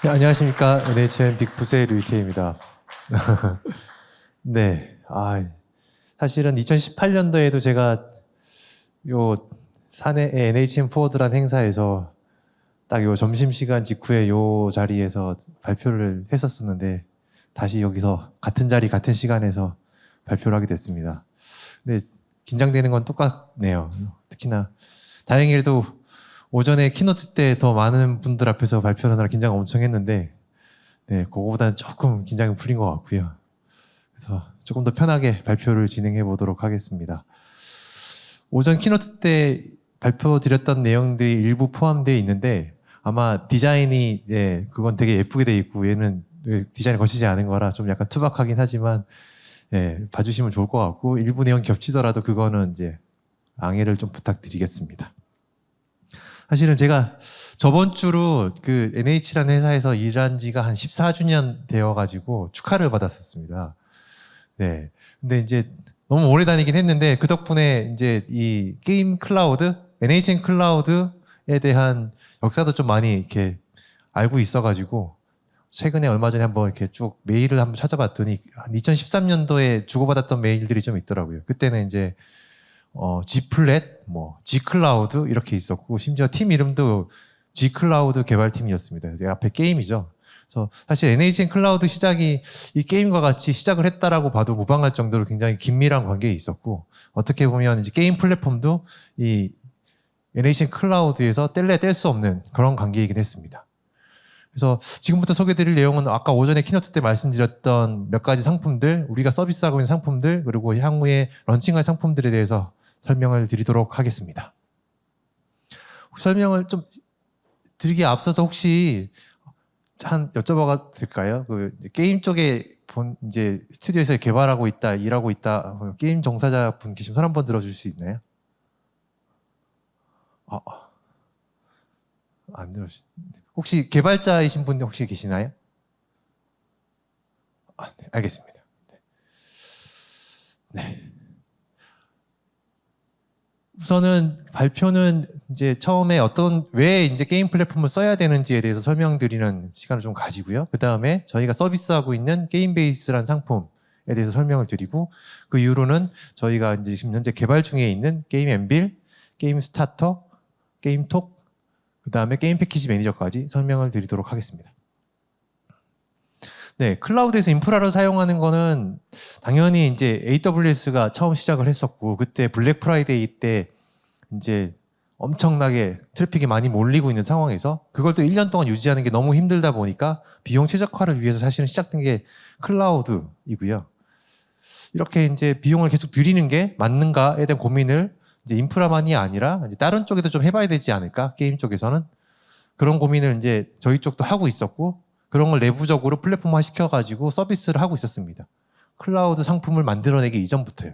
네, 안녕하십니까. NHN 빅부스의 류이태입니다. 네. 사실은 2018년도에도 제가 요 사내의 NHN 포워드란 행사에서 딱 요 점심시간 직후에 요 자리에서 발표를 했었었는데 다시 여기서 같은 자리, 같은 시간에서 발표를 하게 됐습니다. 근데 긴장되는 건 똑같네요. 특히나 다행히도 오전에 키노트 때 더 많은 분들 앞에서 발표를 하느라 긴장 엄청 했는데 네, 그거보다는 조금 긴장이 풀린 것 같고요. 그래서 조금 더 편하게 발표를 진행해 보도록 하겠습니다. 오전 키노트 때 발표 드렸던 내용들이 일부 포함되어 있는데 아마 디자인이 그건 되게 예쁘게 돼 있고 얘는 디자인이 거치지 않은 거라 좀 약간 투박하긴 하지만 봐주시면 좋을 것 같고 일부 내용 겹치더라도 그거는 이제 양해를 좀 부탁드리겠습니다. 사실은 제가 저번 주로 그 NH라는 회사에서 일한 지가 한 14주년 되어가지고 축하를 받았었습니다. 네. 근데 이제 너무 오래 다니긴 했는데 그 덕분에 이제 이 게임 클라우드, NHN 클라우드에 대한 역사도 좀 많이 이렇게 알고 있어가지고 최근에 얼마 전에 한번 이렇게 쭉 메일을 한번 찾아봤더니 한 2013년도에 주고받았던 메일들이 좀 있더라고요. 그때는 이제 G플랫, G클라우드 이렇게 있었고 심지어 팀 이름도 G클라우드 개발팀이었습니다. 그래서 앞에 게임이죠. 그래서 사실 NHN 클라우드 시작이 이 게임과 같이 시작을 했다라고 봐도 무방할 정도로 굉장히 긴밀한 관계에 있었고 어떻게 보면 이제 게임 플랫폼도 이 NHN 클라우드에서 뗄래야 뗄 수 없는 그런 관계이긴 했습니다. 그래서 지금부터 소개드릴 내용은 아까 오전에 키노트 때 말씀드렸던 몇 가지 상품들, 우리가 서비스하고 있는 상품들, 그리고 향후에 런칭할 상품들에 대해서 설명을 드리도록 하겠습니다. 설명을 좀 드리기에 앞서서 혹시 여쭤봐도 될까요? 게임 쪽에 이제 스튜디오에서 개발하고 있다, 일하고 있다, 게임 종사자 분 계시면 손 한번 들어줄 수 있나요? 안 혹시 개발자이신 분 혹시 계시나요? 네, 알겠습니다. 네. 우선은 발표는 이제 처음에 왜 이제 게임 플랫폼을 써야 되는지에 대해서 설명드리는 시간을 좀 가지고요. 그 다음에 저희가 서비스하고 있는 게임 베이스란 상품에 대해서 설명을 드리고 그 이후로는 저희가 이제 지금 현재 개발 중에 있는 게임 엠빌, 게임 스타터, 게임 톡, 그 다음에 게임 패키지 매니저까지 설명을 드리도록 하겠습니다. 네, 클라우드에서 인프라를 사용하는 거는 당연히 이제 AWS가 처음 시작을 했었고 그때 블랙 프라이데이 때 이제 엄청나게 트래픽이 많이 몰리고 있는 상황에서 그걸 또 1년 동안 유지하는 게 너무 힘들다 보니까 비용 최적화를 위해서 사실은 시작된 게 클라우드이고요. 이렇게 이제 비용을 계속 들이는 게 맞는가에 대한 고민을 이제 인프라만이 아니라 이제 다른 쪽에도 좀 해봐야 되지 않을까? 게임 쪽에서는 그런 고민을 이제 저희 쪽도 하고 있었고 그런 걸 내부적으로 플랫폼화 시켜가지고 서비스를 하고 있었습니다. 클라우드 상품을 만들어내기 이전부터요.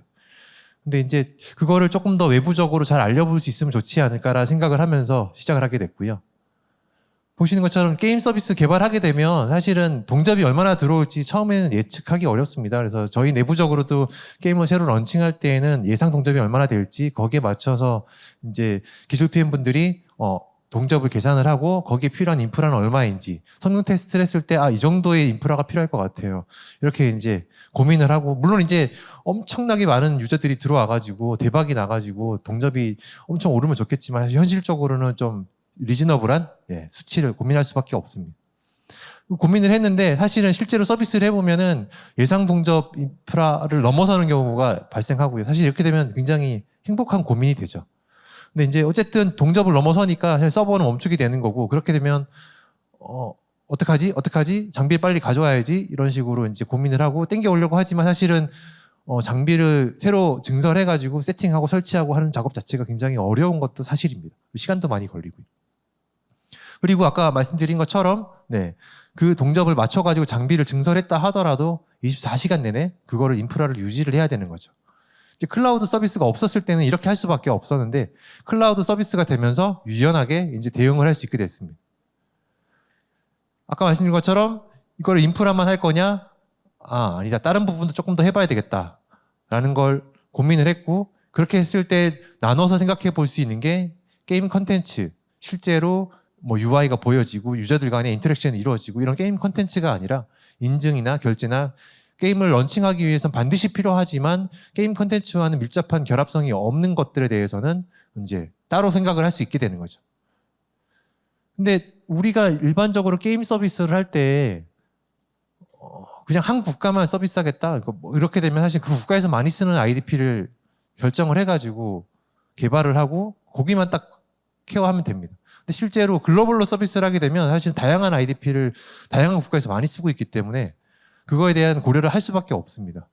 근데 이제 그거를 조금 더 외부적으로 잘 알려볼 수 있으면 좋지 않을까라 생각을 하면서 시작을 하게 됐고요. 보시는 것처럼 게임 서비스 개발하게 되면 사실은 동접이 얼마나 들어올지 처음에는 예측하기 어렵습니다. 그래서 저희 내부적으로도 게임을 새로 런칭할 때에는 예상 동접이 얼마나 될지 거기에 맞춰서 이제 기술 PM분들이 동접을 계산을 하고 거기에 필요한 인프라는 얼마인지 성능 테스트를 했을 때 이 정도의 인프라가 필요할 것 같아요. 이렇게 이제 고민을 하고 물론 이제 엄청나게 많은 유저들이 들어와가지고 대박이 나가지고 동접이 엄청 오르면 좋겠지만 현실적으로는 좀 리즈너블한 수치를 고민할 수밖에 없습니다. 고민을 했는데 사실은 실제로 서비스를 해보면은 예상 동접 인프라를 넘어서는 경우가 발생하고요. 사실 이렇게 되면 굉장히 행복한 고민이 되죠. 근데 이제 어쨌든 동접을 넘어서니까 사실 서버는 멈추게 되는 거고 그렇게 되면 어떡하지? 장비 빨리 가져와야지 이런 식으로 이제 고민을 하고 땡겨 오려고 하지만 사실은 장비를 새로 증설해가지고 세팅하고 설치하고 하는 작업 자체가 굉장히 어려운 것도 사실입니다. 시간도 많이 걸리고요. 그리고 아까 말씀드린 것처럼 그 동접을 맞춰가지고 장비를 증설했다 하더라도 24시간 내내 그거를 인프라를 유지를 해야 되는 거죠. 클라우드 서비스가 없었을 때는 이렇게 할 수밖에 없었는데 클라우드 서비스가 되면서 유연하게 이제 대응을 할 수 있게 됐습니다. 아까 말씀드린 것처럼 이걸 인프라만 할 거냐? 아니다. 다른 부분도 조금 더 해봐야 되겠다라는 걸 고민을 했고 그렇게 했을 때 나눠서 생각해 볼 수 있는 게 게임 컨텐츠 실제로 뭐 UI가 보여지고 유저들 간의 인터랙션이 이루어지고 이런 게임 콘텐츠가 아니라 인증이나 결제나 게임을 런칭하기 위해서는 반드시 필요하지만 게임 콘텐츠와는 밀접한 결합성이 없는 것들에 대해서는 이제 따로 생각을 할 수 있게 되는 거죠. 근데 우리가 일반적으로 게임 서비스를 할 때 그냥 한 국가만 서비스하겠다 뭐 이렇게 되면 사실 그 국가에서 많이 쓰는 IDP를 결정을 해가지고 개발을 하고 거기만 딱 케어하면 됩니다. 근데 실제로 글로벌로 서비스를 하게 되면 사실 다양한 IDP를 다양한 국가에서 많이 쓰고 있기 때문에 그거에 대한 고려를 할 수밖에 없습니다.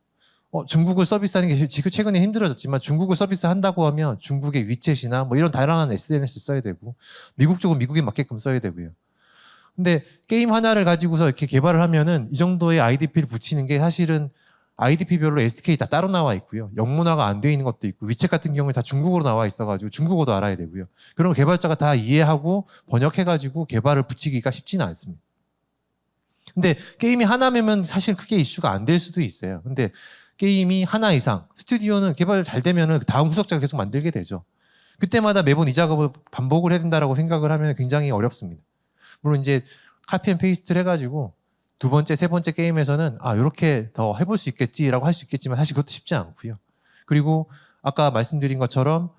중국을 서비스하는 게 지금 최근에 힘들어졌지만 중국을 서비스한다고 하면 중국의 위챗이나 뭐 이런 다양한 SNS를 써야 되고 미국 쪽은 미국에 맞게끔 써야 되고요. 근데 게임 하나를 가지고서 이렇게 개발을 하면은 이 정도의 IDP를 붙이는 게 사실은 IDP별로 SDK 다 따로 나와 있고요. 영문화가 안 되어 있는 것도 있고 위챗 같은 경우에 다 중국어로 나와 있어가지고 중국어도 알아야 되고요. 그럼 개발자가 다 이해하고 번역해가지고 개발을 붙이기가 쉽지는 않습니다. 근데 게임이 하나면 사실 크게 이슈가 안 될 수도 있어요. 근데 게임이 하나 이상, 스튜디오는 개발 잘 되면은 다음 후속작을 계속 만들게 되죠. 그때마다 매번 이 작업을 반복을 해야 된다라고 생각을 하면 굉장히 어렵습니다. 물론 이제 카피 앤 페이스트를 해가지고 두 번째, 세 번째 게임에서는 이렇게 더 해볼 수 있겠지라고 할 수 있겠지만 사실 그것도 쉽지 않고요. 그리고 아까 말씀드린 것처럼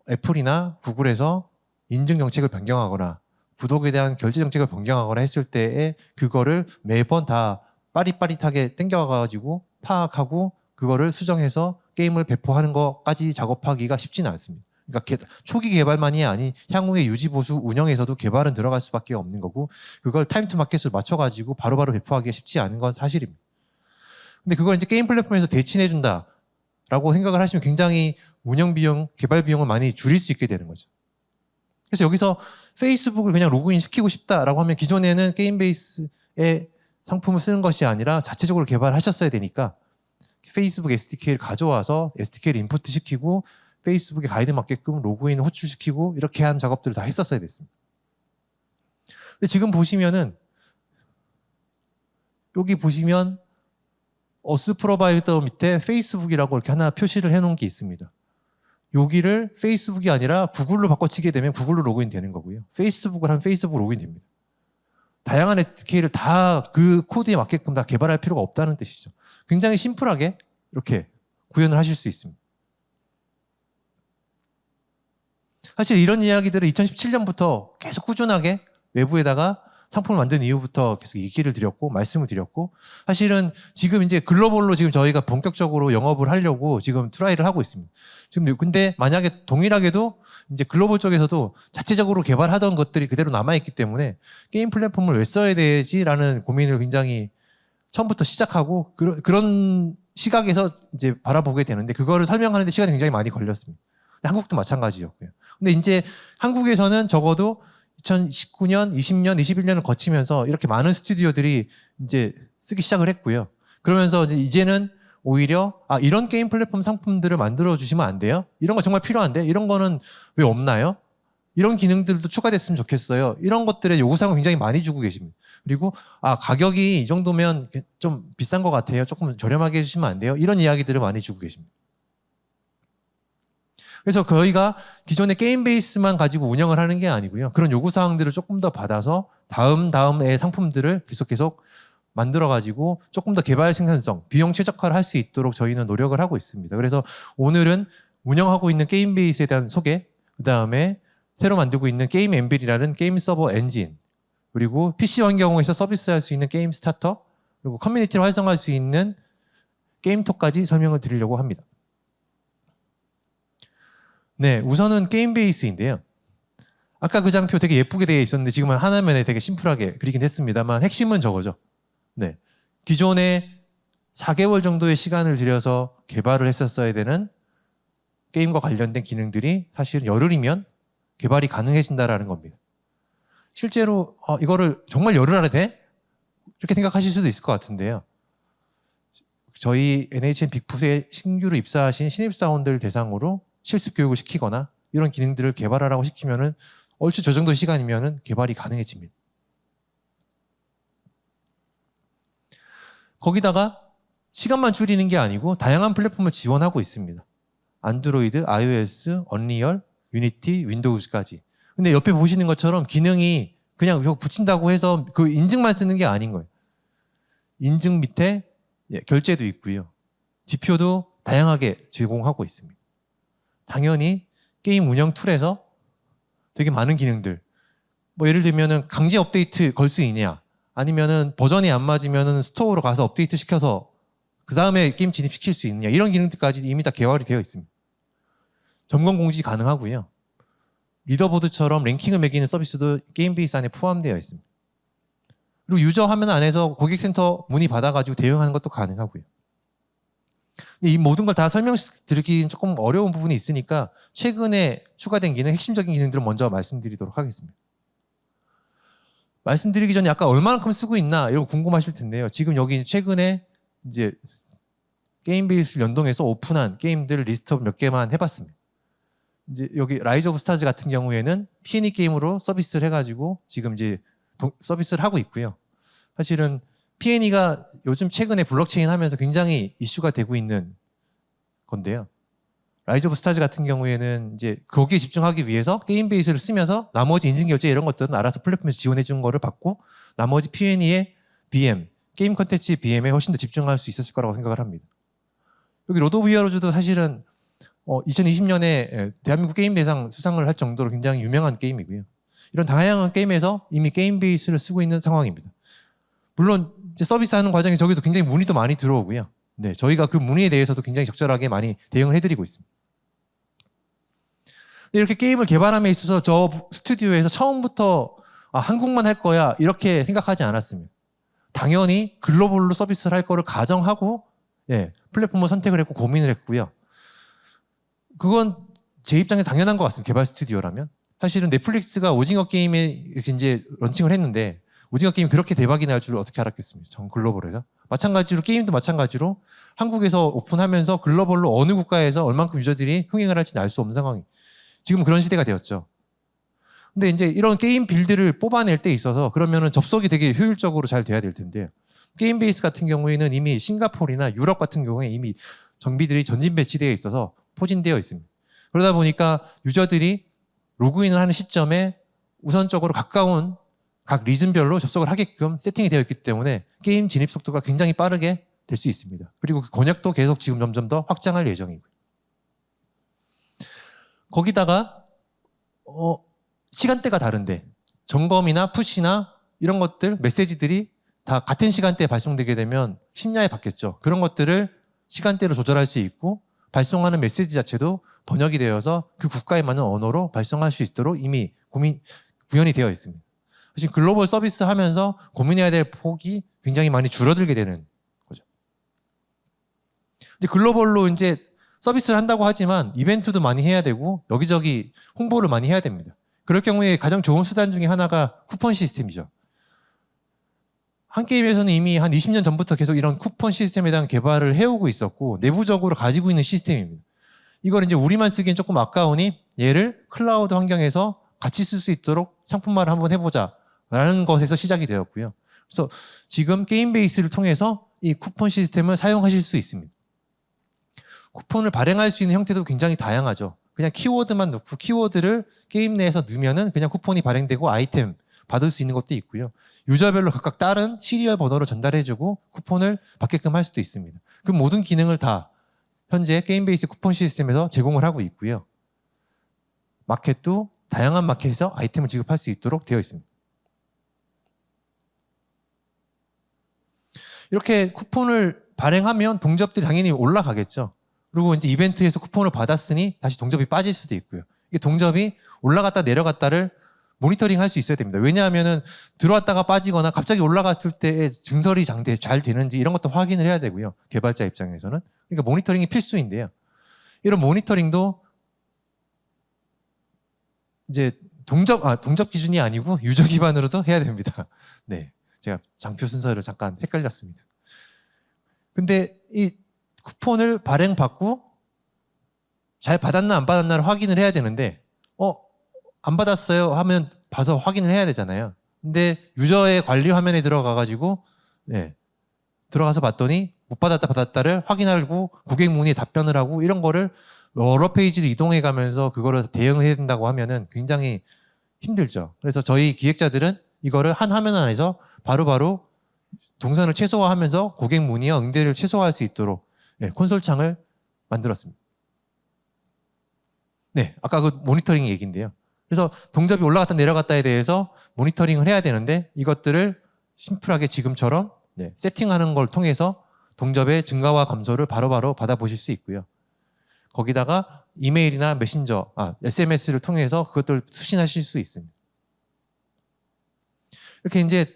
애플이나 구글에서 인증 정책을 변경하거나 구독에 대한 결제 정책을 변경하거나 했을 때에 그거를 매번 다 빠릿빠릿하게 땡겨가지고 파악하고 그거를 수정해서 게임을 배포하는 것까지 작업하기가 쉽지는 않습니다. 그러니까 초기 개발만이 아닌 향후의 유지 보수 운영에서도 개발은 들어갈 수밖에 없는 거고 그걸 타임 투 마켓으로 맞춰가지고 바로바로 배포하기가 쉽지 않은 건 사실입니다. 근데 그걸 이제 게임 플랫폼에서 대신해 준다라고 생각을 하시면 굉장히 운영 비용, 개발 비용을 많이 줄일 수 있게 되는 거죠. 그래서 여기서 페이스북을 그냥 로그인 시키고 싶다라고 하면 기존에는 게임 베이스의 상품을 쓰는 것이 아니라 자체적으로 개발하셨어야 되니까 페이스북 SDK를 가져와서 SDK를 인풋 시키고 페이스북에 가이드 맞게끔 로그인 호출시키고 이렇게 한 작업들을 다 했었어야 됐습니다. 근데 지금 보시면은 여기 보시면 어스 프로바이더 밑에 페이스북이라고 이렇게 하나 표시를 해놓은 게 있습니다. 여기를 페이스북이 아니라 구글로 바꿔치게 되면 구글로 로그인 되는 거고요. 페이스북을 하면 페이스북 로그인 됩니다. 다양한 SDK를 다 그 코드에 맞게끔 다 개발할 필요가 없다는 뜻이죠. 굉장히 심플하게 이렇게 구현을 하실 수 있습니다. 사실 이런 이야기들을 2017년부터 계속 꾸준하게 외부에다가 상품을 만든 이후부터 계속 얘기를 드렸고 말씀을 드렸고 사실은 지금 이제 글로벌로 지금 저희가 본격적으로 영업을 하려고 지금 트라이를 하고 있습니다. 지금 근데 만약에 동일하게도 이제 글로벌 쪽에서도 자체적으로 개발하던 것들이 그대로 남아있기 때문에 게임 플랫폼을 왜 써야 되지라는 고민을 굉장히 처음부터 시작하고 그런 시각에서 이제 바라보게 되는데 그거를 설명하는데 시간이 굉장히 많이 걸렸습니다. 한국도 마찬가지였고요. 근데 이제 한국에서는 적어도 2019년, 20년, 21년을 거치면서 이렇게 많은 스튜디오들이 이제 쓰기 시작을 했고요. 그러면서 이제는 오히려 이런 게임 플랫폼 상품들을 만들어 주시면 안 돼요? 이런 거 정말 필요한데 이런 거는 왜 없나요? 이런 기능들도 추가됐으면 좋겠어요. 이런 것들의 요구사항을 굉장히 많이 주고 계십니다. 그리고 가격이 이 정도면 좀 비싼 것 같아요. 조금 저렴하게 해주시면 안 돼요? 이런 이야기들을 많이 주고 계십니다. 그래서 저희가 기존의 게임 베이스만 가지고 운영을 하는 게 아니고요. 그런 요구사항들을 조금 더 받아서 다음의 상품들을 계속 만들어가지고 조금 더 개발 생산성, 비용 최적화를 할 수 있도록 저희는 노력을 하고 있습니다. 그래서 오늘은 운영하고 있는 게임 베이스에 대한 소개, 그 다음에 새로 만들고 있는 게임 엠빌이라는 게임 서버 엔진, 그리고 PC 환경에서 서비스할 수 있는 게임 스타터, 그리고 커뮤니티를 활성화할 수 있는 게임톡까지 설명을 드리려고 합니다. 네, 우선은 게임 베이스인데요. 아까 그 장표 되게 예쁘게 되어 있었는데 지금은 하나면에 되게 심플하게 그리긴 했습니다만 핵심은 저거죠. 네, 기존에 4개월 정도의 시간을 들여서 개발을 했었어야 되는 게임과 관련된 기능들이 사실 열흘이면 개발이 가능해진다라는 겁니다. 실제로 이거를 정말 열흘 안에 돼? 이렇게 생각하실 수도 있을 것 같은데요. 저희 NHN 빅풋에 신규로 입사하신 신입사원들 대상으로 실습 교육을 시키거나 이런 기능들을 개발하라고 시키면은 얼추 저 정도 시간이면은 개발이 가능해집니다. 거기다가 시간만 줄이는 게 아니고 다양한 플랫폼을 지원하고 있습니다. 안드로이드, iOS, 언리얼, 유니티, 윈도우즈까지. 근데 옆에 보시는 것처럼 기능이 그냥 이거 붙인다고 해서 그 인증만 쓰는 게 아닌 거예요. 인증 밑에 결제도 있고요. 지표도 다양하게 제공하고 있습니다. 당연히 게임 운영 툴에서 되게 많은 기능들, 뭐 예를 들면은 강제 업데이트 걸 수 있냐, 아니면은 버전이 안 맞으면은 스토어로 가서 업데이트 시켜서 그 다음에 게임 진입시킬 수 있느냐, 이런 기능들까지 이미 다 개발이 되어 있습니다. 점검 공지 가능하고요. 리더보드처럼 랭킹을 매기는 서비스도 게임 베이스 안에 포함되어 있습니다. 그리고 유저 화면 안에서 고객센터 문의 받아가지고 대응하는 것도 가능하고요. 근데 이 모든 걸 다 설명드리기는 조금 어려운 부분이 있으니까 최근에 추가된 기능, 핵심적인 기능들을 먼저 말씀드리도록 하겠습니다. 말씀드리기 전에 아까 얼마만큼 쓰고 있나 이런 거 궁금하실 텐데요. 지금 여기 최근에 이제 게임 베이스를 연동해서 오픈한 게임들 리스트업 몇 개만 해봤습니다. 이제 여기 라이즈 오브 스타즈 같은 경우에는 P&E 게임으로 서비스를 해가지고 지금 이제 서비스를 하고 있고요. 사실은 P&E가 요즘 최근에 블록체인 하면서 굉장히 이슈가 되고 있는 건데요. 라이즈 오브 스타즈 같은 경우에는 이제 거기에 집중하기 위해서 게임 베이스를 쓰면서 나머지 인증 결제 이런 것들은 알아서 플랫폼에서 지원해 준 거를 받고 나머지 P&E의 BM, 게임 컨텐츠 BM에 훨씬 더 집중할 수 있었을 거라고 생각을 합니다. 여기 로드 오브 히어로즈도 사실은 2020년에 대한민국 게임 대상 수상을 할 정도로 굉장히 유명한 게임이고요. 이런 다양한 게임에서 이미 게임 베이스를 쓰고 있는 상황입니다. 물론 이제 서비스하는 과정에 저기도 굉장히 문의도 많이 들어오고요. 네, 저희가 그 문의에 대해서도 굉장히 적절하게 많이 대응을 해드리고 있습니다. 이렇게 게임을 개발함에 있어서 저 스튜디오에서 처음부터 한국만 할 거야 이렇게 생각하지 않았습니다. 당연히 글로벌로 서비스를 할 거를 가정하고 플랫폼을 선택을 했고 고민을 했고요. 그건 제 입장에 당연한 것 같습니다. 개발 스튜디오라면. 사실은 넷플릭스가 오징어 게임에 이렇게 이제 런칭을 했는데 오징어 게임이 그렇게 대박이 날 줄 어떻게 알았겠습니까? 전 글로벌에서. 마찬가지로 게임도 마찬가지로 한국에서 오픈하면서 글로벌로 어느 국가에서 얼만큼 유저들이 흥행을 할지는 알 수 없는 상황이 지금 그런 시대가 되었죠. 근데 이제 이런 게임 빌드를 뽑아낼 때 있어서 그러면은 접속이 되게 효율적으로 잘 돼야 될 텐데 게임 베이스 같은 경우에는 이미 싱가포르나 유럽 같은 경우에 이미 정비들이 전진 배치되어 있어서 포진되어 있습니다. 그러다 보니까 유저들이 로그인을 하는 시점에 우선적으로 가까운 각 리즌별로 접속을 하게끔 세팅이 되어 있기 때문에 게임 진입 속도가 굉장히 빠르게 될 수 있습니다. 그리고 그 권역도 계속 지금 점점 더 확장할 예정이고요. 거기다가 시간대가 다른데 점검이나 푸시나 이런 것들 메시지들이 다 같은 시간대에 발송되게 되면 심야에 받겠죠. 그런 것들을 시간대로 조절할 수 있고 발송하는 메시지 자체도 번역이 되어서 그 국가에 맞는 언어로 발송할 수 있도록 이미 구현이 되어 있습니다. 사실 글로벌 서비스 하면서 고민해야 될 폭이 굉장히 많이 줄어들게 되는 거죠. 이제 글로벌로 이제 서비스를 한다고 하지만 이벤트도 많이 해야 되고 여기저기 홍보를 많이 해야 됩니다. 그럴 경우에 가장 좋은 수단 중에 하나가 쿠폰 시스템이죠. 한 게임에서는 이미 한 20년 전부터 계속 이런 쿠폰 시스템에 대한 개발을 해오고 있었고 내부적으로 가지고 있는 시스템입니다. 이걸 이제 우리만 쓰기엔 조금 아까우니 얘를 클라우드 환경에서 같이 쓸 수 있도록 상품화를 한번 해보자 라는 것에서 시작이 되었고요. 그래서 지금 게임 베이스를 통해서 이 쿠폰 시스템을 사용하실 수 있습니다. 쿠폰을 발행할 수 있는 형태도 굉장히 다양하죠. 그냥 키워드만 넣고 키워드를 게임 내에서 넣으면은 그냥 쿠폰이 발행되고 아이템 받을 수 있는 것도 있고요. 유저별로 각각 다른 시리얼 번호를 전달해주고 쿠폰을 받게끔 할 수도 있습니다. 그 모든 기능을 다 현재 게임 베이스 쿠폰 시스템에서 제공을 하고 있고요. 마켓도 다양한 마켓에서 아이템을 지급할 수 있도록 되어 있습니다. 이렇게 쿠폰을 발행하면 동접들이 당연히 올라가겠죠. 그리고 이제 이벤트에서 쿠폰을 받았으니 다시 동접이 빠질 수도 있고요. 이게 동접이 올라갔다 내려갔다를 모니터링 할 수 있어야 됩니다. 왜냐하면은 들어왔다가 빠지거나 갑자기 올라갔을 때의 증설이 잘 되는지 이런 것도 확인을 해야 되고요. 개발자 입장에서는. 그러니까 모니터링이 필수인데요. 이런 모니터링도 이제 동접 기준이 아니고 유저 기반으로도 해야 됩니다. 네. 제가 장표 순서를 잠깐 헷갈렸습니다. 근데 이 쿠폰을 발행받고 잘 받았나 안 받았나를 확인을 해야 되는데 안 받았어요 하면 봐서 확인을 해야 되잖아요. 근데 유저의 관리 화면에 들어가가지고 들어가서 봤더니 못 받았다 받았다를 확인하고 고객 문의에 답변을 하고 이런 거를 여러 페이지를 이동해 가면서 그거를 대응을 해야 된다고 하면은 굉장히 힘들죠. 그래서 저희 기획자들은 이거를 한 화면 안에서 바로바로 동선을 최소화하면서 고객 문의와 응대를 최소화할 수 있도록 콘솔 창을 만들었습니다. 네, 아까 그 모니터링 얘기인데요. 그래서 동접이 올라갔다 내려갔다에 대해서 모니터링을 해야 되는데 이것들을 심플하게 지금처럼 세팅하는 걸 통해서 동접의 증가와 감소를 바로바로 받아보실 수 있고요. 거기다가 이메일이나 메신저, SMS를 통해서 그것들을 수신하실 수 있습니다. 이렇게 이제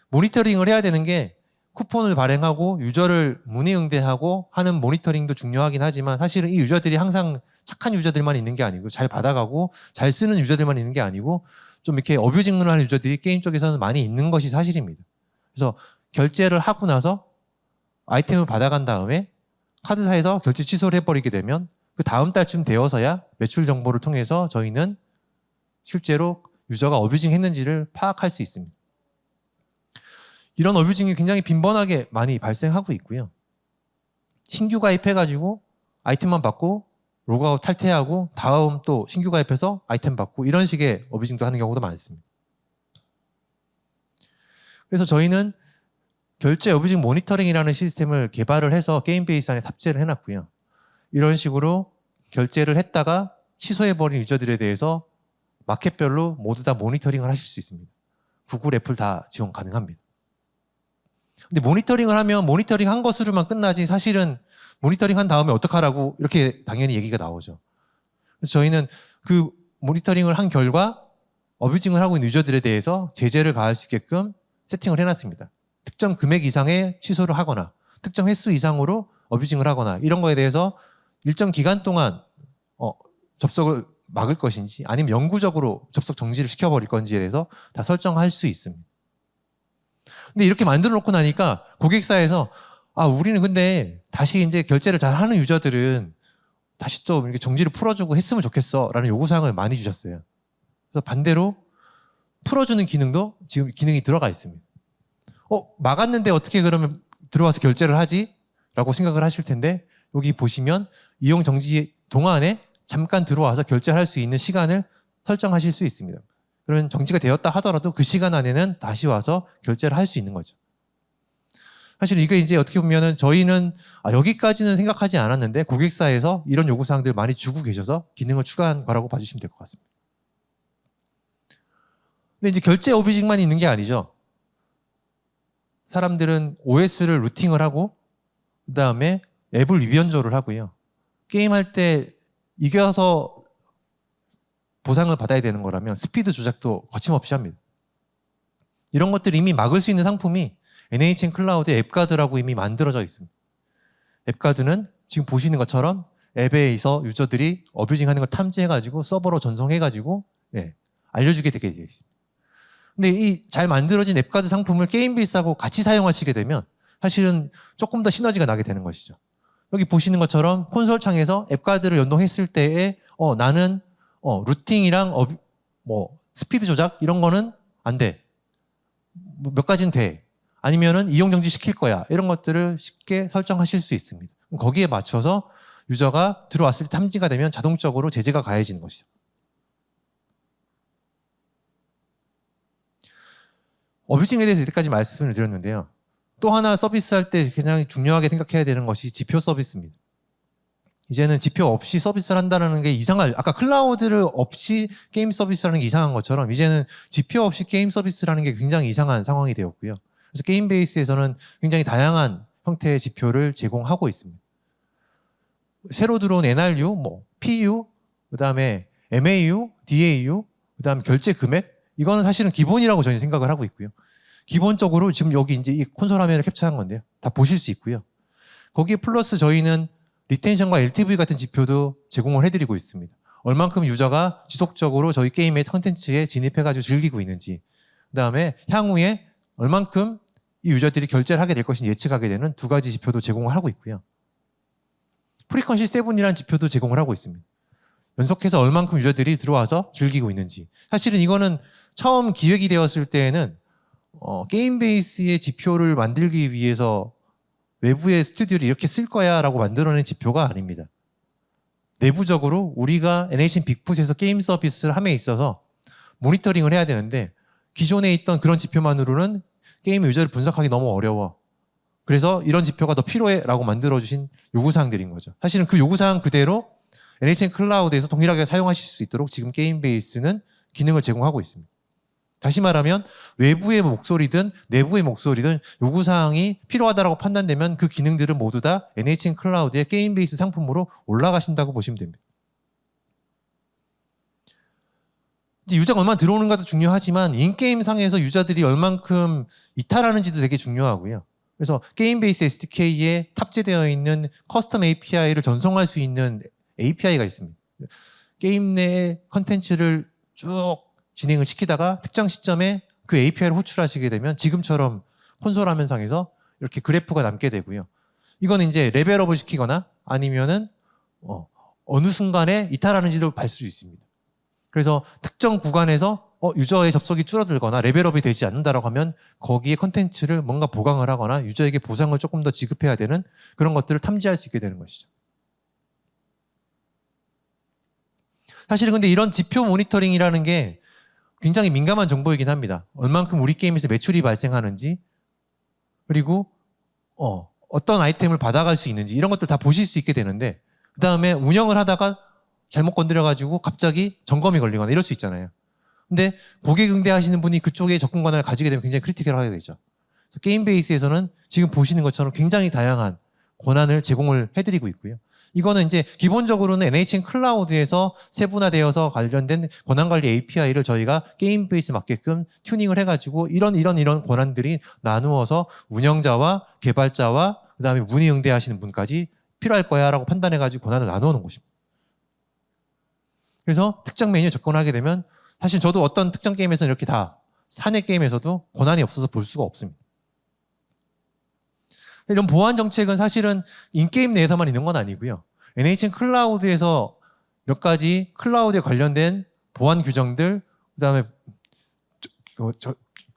모니터링을 해야 되는 게 쿠폰을 발행하고 유저를 문의 응대하고 하는 모니터링도 중요하긴 하지만 사실은 이 유저들이 항상 착한 유저들만 있는 게 아니고 잘 받아가고 잘 쓰는 유저들만 있는 게 아니고 좀 이렇게 어뷰징을 하는 유저들이 게임 쪽에서는 많이 있는 것이 사실입니다. 그래서 결제를 하고 나서 아이템을 받아간 다음에 카드사에서 결제 취소를 해버리게 되면 그 다음 달쯤 되어서야 매출 정보를 통해서 저희는 실제로 유저가 어뷰징 했는지를 파악할 수 있습니다. 이런 어뷰징이 굉장히 빈번하게 많이 발생하고 있고요. 신규 가입해가지고 아이템만 받고 로그아웃 탈퇴하고 다음 또 신규 가입해서 아이템 받고 이런 식의 어뷰징도 하는 경우도 많습니다. 그래서 저희는 결제 어뷰징 모니터링이라는 시스템을 개발을 해서 게임 베이스 안에 탑재를 해놨고요. 이런 식으로 결제를 했다가 취소해버린 유저들에 대해서 마켓별로 모두 다 모니터링을 하실 수 있습니다. 구글, 애플 다 지원 가능합니다. 근데 모니터링을 하면 모니터링 한 것으로만 끝나지 사실은 모니터링 한 다음에 어떡하라고 이렇게 당연히 얘기가 나오죠. 그래서 저희는 그 모니터링을 한 결과 어뷰징을 하고 있는 유저들에 대해서 제재를 가할 수 있게끔 세팅을 해놨습니다. 특정 금액 이상의 취소를 하거나 특정 횟수 이상으로 어뷰징을 하거나 이런 거에 대해서 일정 기간 동안 접속을 막을 것인지 아니면 영구적으로 접속 정지를 시켜버릴 건지에 대해서 다 설정할 수 있습니다. 근데 이렇게 만들어 놓고 나니까 고객사에서 우리는 근데 다시 이제 결제를 잘 하는 유저들은 다시 좀 이렇게 정지를 풀어주고 했으면 좋겠어 라는 요구사항을 많이 주셨어요. 그래서 반대로 풀어주는 기능도 지금 기능이 들어가 있습니다. 막았는데 어떻게 그러면 들어와서 결제를 하지? 라고 생각을 하실 텐데 여기 보시면 이용 정지 동안에 잠깐 들어와서 결제를 할 수 있는 시간을 설정하실 수 있습니다. 그러면 정지가 되었다 하더라도 그 시간 안에는 다시 와서 결제를 할 수 있는 거죠. 사실 이게 이제 어떻게 보면은 저희는 여기까지는 생각하지 않았는데 고객사에서 이런 요구사항들 많이 주고 계셔서 기능을 추가한 거라고 봐주시면 될 것 같습니다. 근데 이제 결제 어뷰징만 있는 게 아니죠. 사람들은 OS를 루팅을 하고 그 다음에 앱을 위변조를 하고요. 게임할 때 이겨서 보상을 받아야 되는 거라면 스피드 조작도 거침없이 합니다. 이런 것들 이미 막을 수 있는 상품이 NHN 클라우드의 앱가드라고 이미 만들어져 있습니다. 앱가드는 지금 보시는 것처럼 앱에서 유저들이 어뷰징하는 걸 탐지해가지고 서버로 전송해가지고 알려주게 되게 되어 있습니다. 근데 이 잘 만들어진 앱가드 상품을 게임 베이스하고 같이 사용하시게 되면 사실은 조금 더 시너지가 나게 되는 것이죠. 여기 보시는 것처럼 콘솔 창에서 앱가드를 연동했을 때에 나는 루팅이랑 스피드 조작 이런 거는 안 돼. 몇 가지는 돼. 아니면은 이용 정지 시킬 거야. 이런 것들을 쉽게 설정하실 수 있습니다. 거기에 맞춰서 유저가 들어왔을 때 탐지가 되면 자동적으로 제재가 가해지는 것이죠. 어뷰징에 대해서 이때까지 말씀을 드렸는데요. 또 하나 서비스할 때 굉장히 중요하게 생각해야 되는 것이 지표 서비스입니다. 이제는 지표 없이 서비스를 한다는 게 아까 클라우드를 없이 게임 서비스라는 게 이상한 것처럼 이제는 지표 없이 게임 서비스라는 게 굉장히 이상한 상황이 되었고요. 그래서 게임 베이스에서는 굉장히 다양한 형태의 지표를 제공하고 있습니다. 새로 들어온 NRU, PU, 그다음에 MAU, DAU, 그다음에 결제 금액 이거는 사실은 기본이라고 저는 생각을 하고 있고요. 기본적으로 지금 여기 이제 이 콘솔 화면을 캡처한 건데요. 다 보실 수 있고요. 거기에 플러스 저희는 리텐션과 LTV 같은 지표도 제공을 해드리고 있습니다. 얼만큼 유저가 지속적으로 저희 게임의 컨텐츠에 진입해가지고 즐기고 있는지, 그 다음에 향후에 얼만큼 이 유저들이 결제를 하게 될 것인지 예측하게 되는 두 가지 지표도 제공을 하고 있고요. 프리퀀시 7이라는 지표도 제공을 하고 있습니다. 연속해서 얼만큼 유저들이 들어와서 즐기고 있는지. 사실은 이거는 처음 기획이 되었을 때에는 게임 베이스의 지표를 만들기 위해서 외부의 스튜디오를 이렇게 쓸 거야 라고 만들어낸 지표가 아닙니다. 내부적으로 우리가 NHN 빅풋에서 게임 서비스를 함에 있어서 모니터링을 해야 되는데 기존에 있던 그런 지표만으로는 게임 유저를 분석하기 너무 어려워. 그래서 이런 지표가 더 필요해라고 만들어주신 요구사항들인 거죠. 사실은 그 요구사항 그대로 NHN 클라우드에서 동일하게 사용하실 수 있도록 지금 게임베이스는 기능을 제공하고 있습니다. 다시 말하면 외부의 목소리든 내부의 목소리든 요구사항이 필요하다고 판단되면 그 기능들은 모두 다 NHN 클라우드의 게임베이스 상품으로 올라가신다고 보시면 됩니다. 이제 유저가 얼마나 들어오는가도 중요하지만 인게임상에서 유저들이 얼만큼 이탈하는지도 되게 중요하고요. 그래서 게임베이스 SDK에 탑재되어 있는 커스텀 API를 전송할 수 있는 API가 있습니다. 게임 내 컨텐츠를 쭉 진행을 시키다가 특정 시점에 그 API를 호출하시게 되면 지금처럼 콘솔 화면상에서 이렇게 그래프가 남게 되고요. 이건 이제 레벨업을 시키거나 아니면은 어느 순간에 이탈하는지를 볼 수 있습니다. 그래서 특정 구간에서 유저의 접속이 줄어들거나 레벨업이 되지 않는다라고 하면 거기에 컨텐츠를 뭔가 보강을 하거나 유저에게 보상을 조금 더 지급해야 되는 그런 것들을 탐지할 수 있게 되는 것이죠. 사실은 근데 이런 지표 모니터링이라는 게 굉장히 민감한 정보이긴 합니다. 얼만큼 우리 게임에서 매출이 발생하는지 그리고 어떤 아이템을 받아갈 수 있는지 이런 것들 다 보실 수 있게 되는데 그 다음에 운영을 하다가 잘못 건드려가지고 갑자기 점검이 걸리거나 이럴 수 있잖아요. 근데 고객 응대하시는 분이 그쪽에 접근 권한을 가지게 되면 굉장히 크리티컬하게 되죠. 그래서 게임베이스에서는 지금 보시는 것처럼 굉장히 다양한 권한을 제공을 해드리고 있고요. 이거는 이제 기본적으로는 NHN 클라우드에서 세분화되어서 관련된 권한관리 API를 저희가 게임베이스 맞게끔 튜닝을 해가지고 이런 권한들이 나누어서 운영자와 개발자와 그 다음에 문의 응대하시는 분까지 필요할 거야 라고 판단해가지고 권한을 나누는 것입니다. 그래서 특정 메뉴에 접근하게 되면 사실 저도 어떤 특정 게임에서는 이렇게 다 사내 게임에서도 권한이 없어서 볼 수가 없습니다. 이런 보안 정책은 사실은 인게임 내에서만 있는 건 아니고요. NHN 클라우드에서 몇 가지 클라우드에 관련된 보안 규정들, 그다음에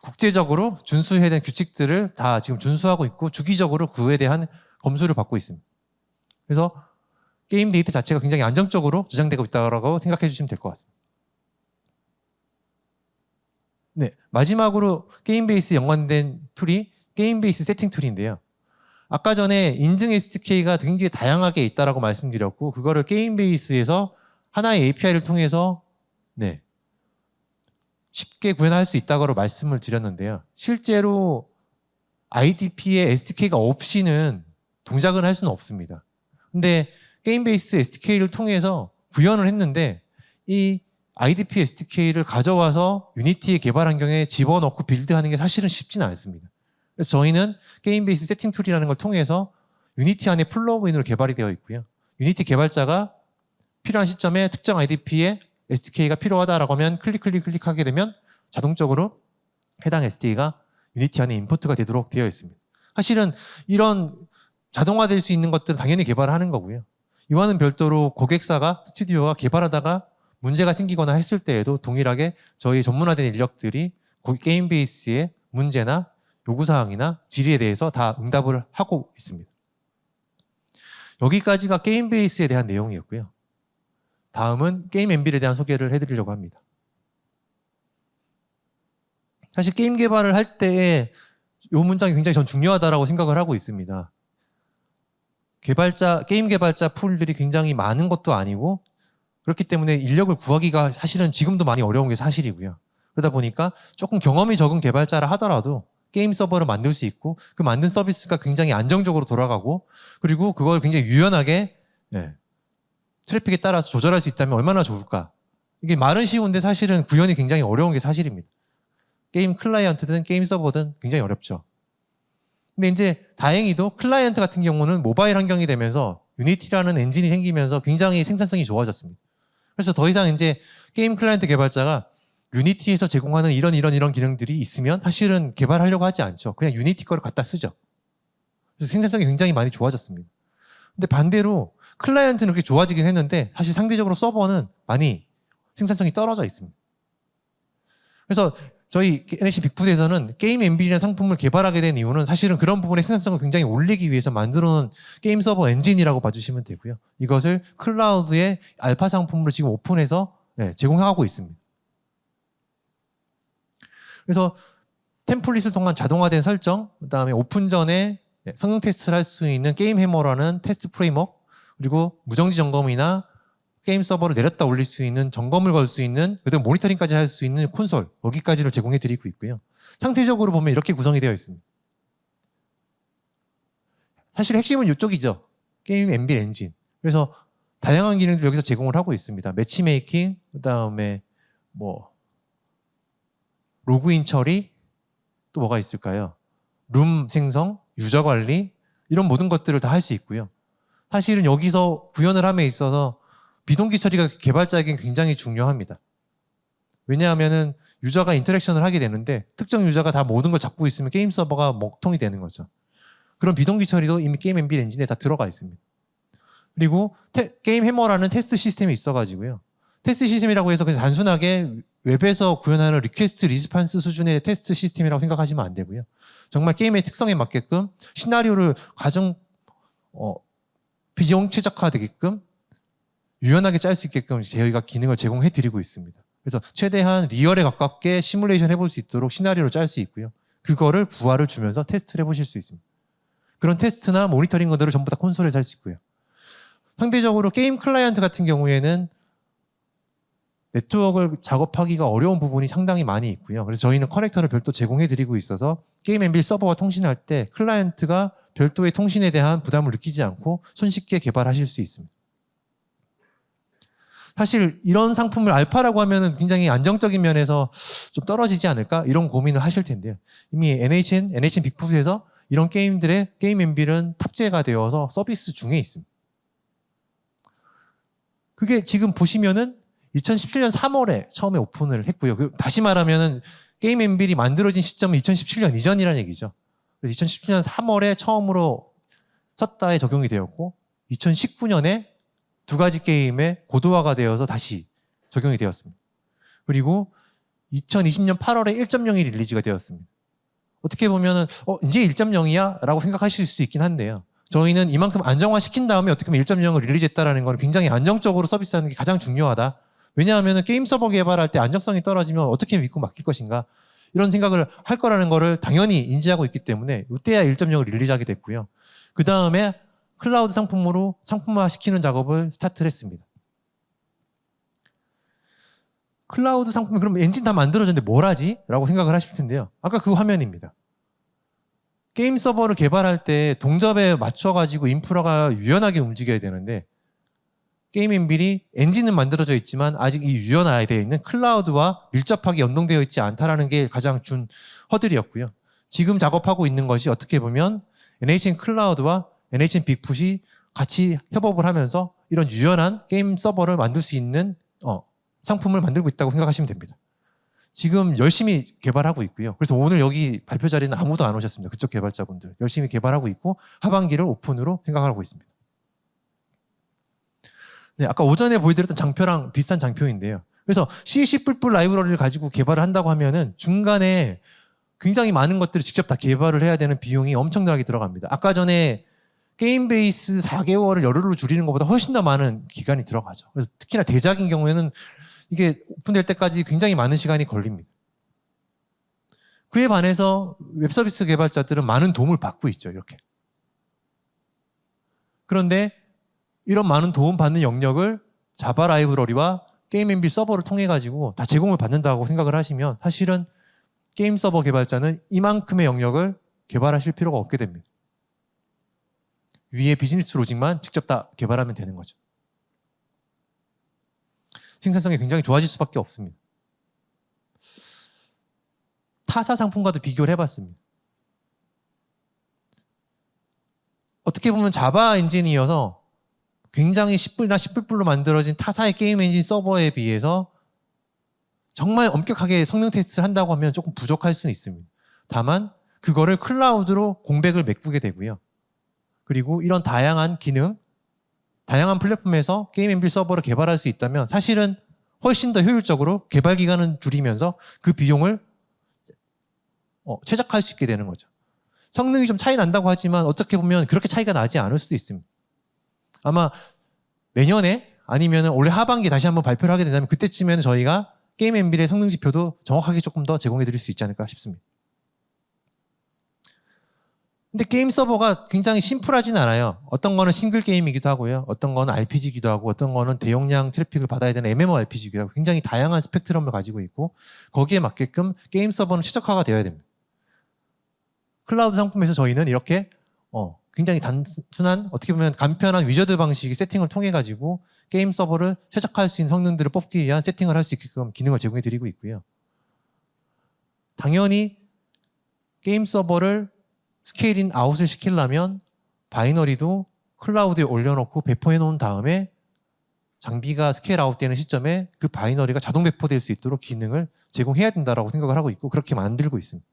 국제적으로 준수해야 되는 규칙들을 다 지금 준수하고 있고 주기적으로 그에 대한 검수를 받고 있습니다. 그래서 게임 데이터 자체가 굉장히 안정적으로 저장되고 있다고 생각해 주시면 될 것 같습니다. 네, 마지막으로 게임베이스 연관된 툴이 게임베이스 세팅 툴인데요. 아까 전에 인증 SDK가 굉장히 다양하게 있다라고 말씀드렸고 그거를 게임베이스에서 하나의 API를 통해서 쉽게 구현할 수 있다고 말씀을 드렸는데요. 실제로 IDP의 SDK가 없이는 동작을 할 수는 없습니다. 근데 게임베이스 SDK를 통해서 구현을 했는데 이 IDP SDK를 가져와서 유니티의 개발 환경에 집어넣고 빌드하는 게 사실은 쉽지는 않습니다. 그래서 저희는 게임베이스 세팅 툴이라는 걸 통해서 유니티 안에 플러그인으로 개발이 되어 있고요. 유니티 개발자가 필요한 시점에 특정 IDP의 SDK가 필요하다라고 하면 클릭하게 되면 자동적으로 해당 SDK가 유니티 안에 임포트가 되도록 되어 있습니다. 사실은 이런 자동화될 수 있는 것들은 당연히 개발을 하는 거고요. 이와는 별도로 고객사가 스튜디오가 개발하다가 문제가 생기거나 했을 때에도 동일하게 저희 전문화된 인력들이 게임베이스의 문제나 요구사항이나 질의에 대해서 다 응답을 하고 있습니다. 여기까지가 게임베이스에 대한 내용이었고요. 다음은 게임 엠빌에 대한 소개를 해드리려고 합니다. 사실 게임 개발을 할 때에 이 문장이 굉장히 전 중요하다고 생각을 하고 있습니다. 게임 개발자 풀들이 굉장히 많은 것도 아니고 그렇기 때문에 인력을 구하기가 사실은 지금도 많이 어려운 게 사실이고요. 그러다 보니까 조금 경험이 적은 개발자라 하더라도 게임 서버를 만들 수 있고 그 만든 서비스가 굉장히 안정적으로 돌아가고 그리고 그걸 굉장히 유연하게 트래픽에 따라서 조절할 수 있다면 얼마나 좋을까. 이게 말은 쉬운데 사실은 구현이 굉장히 어려운 게 사실입니다. 게임 클라이언트든 게임 서버든 굉장히 어렵죠. 근데 이제 다행히도 클라이언트 같은 경우는 모바일 환경이 되면서 유니티라는 엔진이 생기면서 굉장히 생산성이 좋아졌습니다. 그래서 더 이상 이제 게임 클라이언트 개발자가 유니티에서 제공하는 이런 기능들이 있으면 사실은 개발하려고 하지 않죠. 그냥 유니티 거를 갖다 쓰죠. 그래서 생산성이 굉장히 많이 좋아졌습니다. 근데 반대로 클라이언트는 그렇게 좋아지긴 했는데 사실 상대적으로 서버는 많이 생산성이 떨어져 있습니다. 그래서 저희 NHN 빅푸드에서는 게임 엠빌이라는 상품을 개발하게 된 이유는 사실은 그런 부분의 생산성을 굉장히 올리기 위해서 만들어놓은 게임 서버 엔진이라고 봐주시면 되고요. 이것을 클라우드의 알파 상품으로 지금 오픈해서 제공하고 있습니다. 그래서 템플릿을 통한 자동화된 설정, 그다음에 오픈 전에 성능 테스트를 할 수 있는 게임 해머라는 테스트 프레임워크, 그리고 무정지 점검이나 게임 서버를 내렸다 올릴 수 있는 점검을 걸 수 있는, 그리고 모니터링까지 할 수 있는 콘솔, 여기까지를 제공해 드리고 있고요. 상세적으로 보면 이렇게 구성이 되어 있습니다. 사실 핵심은 이쪽이죠. 게임 엠빌 엔진. 그래서 다양한 기능들 여기서 제공을 하고 있습니다. 매치메이킹, 그다음에 뭐 로그인 처리, 또 뭐가 있을까요? 룸 생성, 유저 관리, 이런 모든 것들을 다 할 수 있고요. 사실은 여기서 구현을 함에 있어서 비동기 처리가 개발자에겐 굉장히 중요합니다. 왜냐하면은 유저가 인터랙션을 하게 되는데 특정 유저가 다 모든 걸 잡고 있으면 게임 서버가 먹통이 되는 거죠. 그런 비동기 처리도 이미 게임 엠빌 엔진에 다 들어가 있습니다. 그리고 게임 해머라는 테스트 시스템이 있어가지고요. 테스트 시스템이라고 해서 그냥 단순하게 웹에서 구현하는 리퀘스트 리스판스 수준의 테스트 시스템이라고 생각하시면 안 되고요. 정말 게임의 특성에 맞게끔 시나리오를 가장 비용 최적화되게끔 유연하게 짤 수 있게끔 저희가 기능을 제공해 드리고 있습니다. 그래서 최대한 리얼에 가깝게 시뮬레이션 해볼 수 있도록 시나리오를 짤 수 있고요. 그거를 부하를 주면서 테스트를 해보실 수 있습니다. 그런 테스트나 모니터링 것들을 전부 다 콘솔에서 할 수 있고요. 상대적으로 게임 클라이언트 같은 경우에는 네트워크를 작업하기가 어려운 부분이 상당히 많이 있고요. 그래서 저희는 커넥터를 별도 제공해 드리고 있어서 게임 엠빌 서버와 통신할 때 클라이언트가 별도의 통신에 대한 부담을 느끼지 않고 손쉽게 개발하실 수 있습니다. 사실 이런 상품을 알파라고 하면은 굉장히 안정적인 면에서 좀 떨어지지 않을까? 이런 고민을 하실 텐데요. 이미 NHN 빅풋에서 이런 게임들의 게임 엠빌은 탑재가 되어서 서비스 중에 있습니다. 그게 지금 보시면은 2017년 3월에 처음에 오픈을 했고요. 다시 말하면은 게임 엠빌이 만들어진 시점은 2017년 이전이라는 얘기죠. 그래서 2017년 3월에 처음으로 섰다에 적용이 되었고 2019년에 두 가지 게임에 고도화가 되어서 다시 적용이 되었습니다. 그리고 2020년 8월에 1.0이 릴리즈가 되었습니다. 어떻게 보면은 이제 1.0이야? 라고 생각하실 수 있긴 한데요. 저희는 이만큼 안정화시킨 다음에 어떻게 보면 1.0을 릴리즈했다라는 건 굉장히 안정적으로 서비스하는 게 가장 중요하다. 왜냐하면 게임 서버 개발할 때 안정성이 떨어지면 어떻게 믿고 맡길 것인가, 이런 생각을 할 거라는 거를 당연히 인지하고 있기 때문에 이때야 1.0을 릴리즈하게 됐고요. 그 다음에 클라우드 상품으로 상품화시키는 작업을 스타트를 했습니다. 클라우드 상품이 그럼 엔진 다 만들어졌는데 뭘 하지? 라고 생각을 하실 텐데요. 아까 그 화면입니다. 게임 서버를 개발할 때 동접에 맞춰가지고 인프라가 유연하게 움직여야 되는데 게임 엠빌이 엔진은 만들어져 있지만 아직 이 유연화에 되어 있는 클라우드와 밀접하게 연동되어 있지 않다라는 게 가장 준 허들이었고요. 지금 작업하고 있는 것이 어떻게 보면 NHN 클라우드와 NHN 빅풋이 같이 협업을 하면서 이런 유연한 게임 서버를 만들 수 있는 상품을 만들고 있다고 생각하시면 됩니다. 지금 열심히 개발하고 있고요. 그래서 오늘 여기 발표 자리는 아무도 안 오셨습니다. 그쪽 개발자분들. 열심히 개발하고 있고 하반기를 오픈으로 생각하고 있습니다. 네, 아까 오전에 보여드렸던 장표랑 비슷한 장표인데요. 그래서 C++ 라이브러리를 가지고 개발을 한다고 하면은 중간에 굉장히 많은 것들을 직접 다 개발을 해야 되는 비용이 엄청나게 들어갑니다. 아까 전에 게임 베이스 4개월을 열흘로 줄이는 것보다 훨씬 더 많은 기간이 들어가죠. 그래서 특히나 대작인 경우에는 이게 오픈될 때까지 굉장히 많은 시간이 걸립니다. 그에 반해서 웹서비스 개발자들은 많은 도움을 받고 있죠. 이렇게. 그런데 이런 많은 도움받는 영역을 자바 라이브러리와 게임 엠빌 서버를 통해 가지고 다 제공을 받는다고 생각을 하시면 사실은 게임 서버 개발자는 이만큼의 영역을 개발하실 필요가 없게 됩니다. 위에 비즈니스 로직만 직접 다 개발하면 되는 거죠. 생산성이 굉장히 좋아질 수밖에 없습니다. 타사 상품과도 비교를 해봤습니다. 어떻게 보면 자바 엔진이어서 굉장히 10불이나 10불로 만들어진 타사의 게임 엔진 서버에 비해서 정말 엄격하게 성능 테스트를 한다고 하면 조금 부족할 수는 있습니다. 다만 그거를 클라우드로 공백을 메꾸게 되고요. 그리고 이런 다양한 기능, 다양한 플랫폼에서 게임 엠빌 서버를 개발할 수 있다면 사실은 훨씬 더 효율적으로 개발 기간을 줄이면서 그 비용을 최적화할 수 있게 되는 거죠. 성능이 좀 차이 난다고 하지만 어떻게 보면 그렇게 차이가 나지 않을 수도 있습니다. 아마 내년에 아니면 올해 하반기에 다시 한번 발표를 하게 된다면 그때쯤에는 저희가 게임 엠빌의 성능 지표도 정확하게 조금 더 제공해 드릴 수 있지 않을까 싶습니다. 근데 게임 서버가 굉장히 심플하진 않아요. 어떤 거는 싱글 게임이기도 하고요. 어떤 거는 RPG이기도 하고 어떤 거는 대용량 트래픽을 받아야 되는 MMORPG이기도 하고 굉장히 다양한 스펙트럼을 가지고 있고 거기에 맞게끔 게임 서버는 최적화가 되어야 됩니다. 클라우드 상품에서 저희는 이렇게 굉장히 단순한 어떻게 보면 간편한 위저드 방식의 세팅을 통해 가지고 게임 서버를 최적화할 수 있는 성능들을 뽑기 위한 세팅을 할 수 있게끔 기능을 제공해 드리고 있고요. 당연히 게임 서버를 스케일인 아웃을 시키려면 바이너리도 클라우드에 올려놓고 배포해 놓은 다음에 장비가 스케일 아웃되는 시점에 그 바이너리가 자동 배포될 수 있도록 기능을 제공해야 된다고 생각을 하고 있고 그렇게 만들고 있습니다.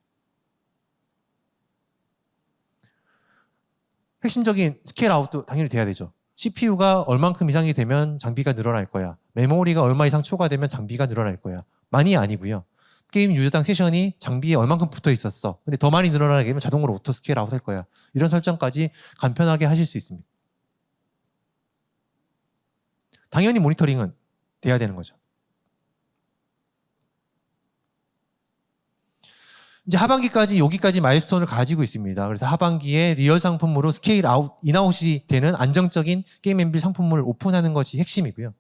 핵심적인 스케일 아웃도 당연히 돼야 되죠. CPU가 얼만큼 이상이 되면 장비가 늘어날 거야. 메모리가 얼마 이상 초과되면 장비가 늘어날 거야. 많이 아니고요. 게임 유저당 세션이 장비에 얼만큼 붙어 있었어. 근데 더 많이 늘어나게 되면 자동으로 오토 스케일 아웃 할 거야. 이런 설정까지 간편하게 하실 수 있습니다. 당연히 모니터링은 돼야 되는 거죠. 이제 하반기까지 여기까지 마일스톤을 가지고 있습니다. 그래서 하반기에 리얼 상품으로 스케일 아웃, 인아웃이 되는 안정적인 게임 엠빌 상품을 오픈하는 것이 핵심이고요.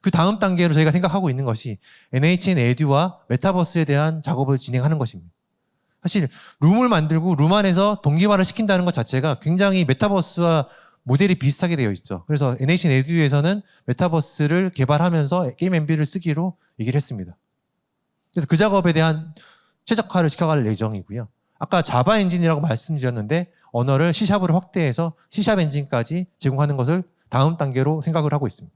그 다음 단계로 저희가 생각하고 있는 것이 NHN 에듀와 메타버스에 대한 작업을 진행하는 것입니다. 사실 룸을 만들고 룸 안에서 동기화를 시킨다는 것 자체가 굉장히 메타버스와 모델이 비슷하게 되어 있죠. 그래서 NHN 에듀에서는 메타버스를 개발하면서 게임 엠빌을 쓰기로 얘기를 했습니다. 그래서 그 작업에 대한 최적화를 시켜갈 예정이고요. 아까 자바 엔진이라고 말씀드렸는데 언어를 C샵으로 확대해서 C샵 엔진까지 제공하는 것을 다음 단계로 생각을 하고 있습니다.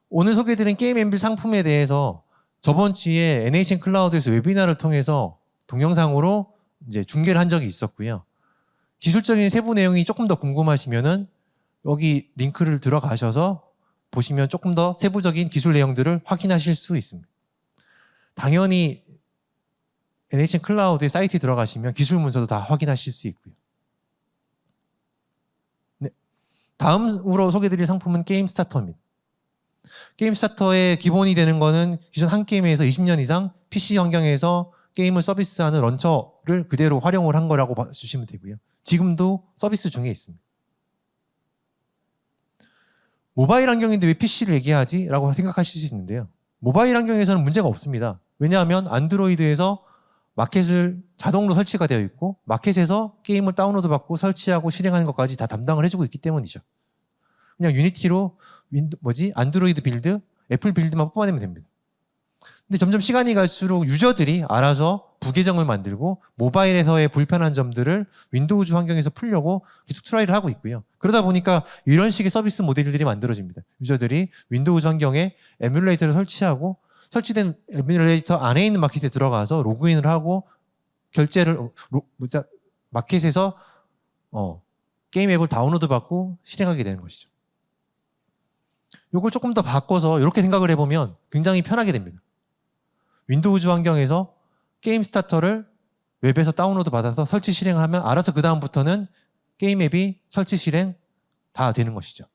오늘 소개해드린 게임 엠빌 상품에 대해서 저번 주에 NHN 클라우드에서 웨비나를 통해서 동영상으로 이제 중계를 한 적이 있었고요. 기술적인 세부 내용이 조금 더 궁금하시면은 여기 링크를 들어가셔서 보시면 조금 더 세부적인 기술 내용들을 확인하실 수 있습니다. 당연히 NHN 클라우드의 사이트에 들어가시면 기술 문서도 다 확인하실 수 있고요. 네. 다음으로 소개해드릴 상품은 게임 스타터입니다. 게임 스타터의 기본이 되는 거는 기존 한 게임에서 20년 이상 PC 환경에서 게임을 서비스하는 런처를 그대로 활용을 한 거라고 봐주시면 되고요. 지금도 서비스 중에 있습니다. 모바일 환경인데 왜 PC를 얘기하지? 라고 생각하실 수 있는데요. 모바일 환경에서는 문제가 없습니다. 왜냐하면 안드로이드에서 마켓을 자동으로 설치가 되어 있고 마켓에서 게임을 다운로드 받고 설치하고 실행하는 것까지 다 담당을 해주고 있기 때문이죠. 그냥 유니티로 안드로이드 빌드, 애플 빌드만 뽑아내면 됩니다. 근데 점점 시간이 갈수록 유저들이 알아서 부계정을 만들고 모바일에서의 불편한 점들을 윈도우즈 환경에서 풀려고 계속 트라이를 하고 있고요. 그러다 보니까 이런 식의 서비스 모델들이 만들어집니다. 유저들이 윈도우즈 환경에 에뮬레이터를 설치하고 설치된 에뮬레이터 안에 있는 마켓에 들어가서 로그인을 하고 결제를 마켓에서 게임 앱을 다운로드 받고 실행하게 되는 것이죠. 이걸 조금 더 바꿔서 이렇게 생각을 해보면 굉장히 편하게 됩니다. 윈도우즈 환경에서 게임 스타터를 웹에서 다운로드 받아서 설치 실행을 하면 알아서 그 다음부터는 게임 앱이 설치 실행 다 되는 것이죠.